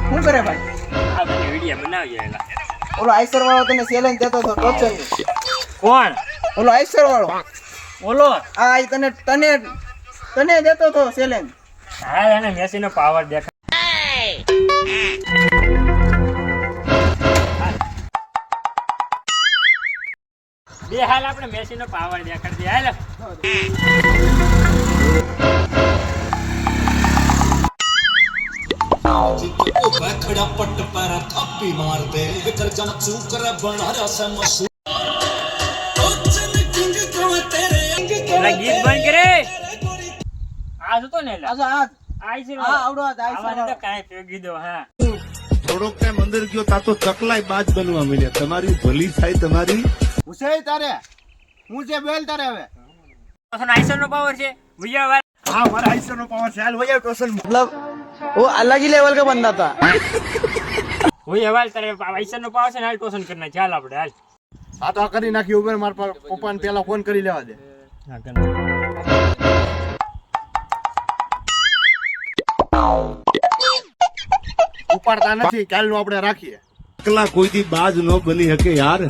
શું કરે ભાઈ? આ બધી વિડિયો બનાવી એલા. ઓલો આઈસર વાળો તને ચેલેન્જ દેતો હતો ટોચર ની. કોણ? ઓલો આઈસર વાળો. ઓલો આ ઈ તને તને તને દેતો હતો ચેલેન્જ. હા એને મેસી નો પાવર દેખા. બે હાલ આપણે મેસી નો પાવર દેખાડી દે હાલ. खड़ा पट पैरा थापी मार दे विकर जम चूकर बनारा से मशहूर એલા ગીત બંધ કરે. આ જોતો ને એલા. આ આઈ છે હા આવડો આ આઈસર આવાને તો વાળો. કાંઈ પેગી દો. હા થોડોક ટાઈમ અંદર ગયો તા તો ચકલાય બાજ બનવા મળ્યા. તમારી ભલી થાય તમારી. હુસૈન તારે હું જે બેલ તારે હવે આઈસર નો પાવર છે ભૈયા વાર. હા મારા આઈસર નો પાવર છે. હાલ વયા ટોસન मतलब वो अलग ही लेवल का बंदा था. ભૈયા વાર તારે આઈસર નો પાવર છે ને હાલ ટોસન કરી નાખ. ચાલ આપણે હાલ. આ તો આ કરી નાખી ઉપર મારા પપ્પાને પેલા ફોન કરી લેવા દે. ઉપાડતા નથી કાલનું આપણે રાખીએ. એકલા કોઈથી બાજ ન બની શકે યાર.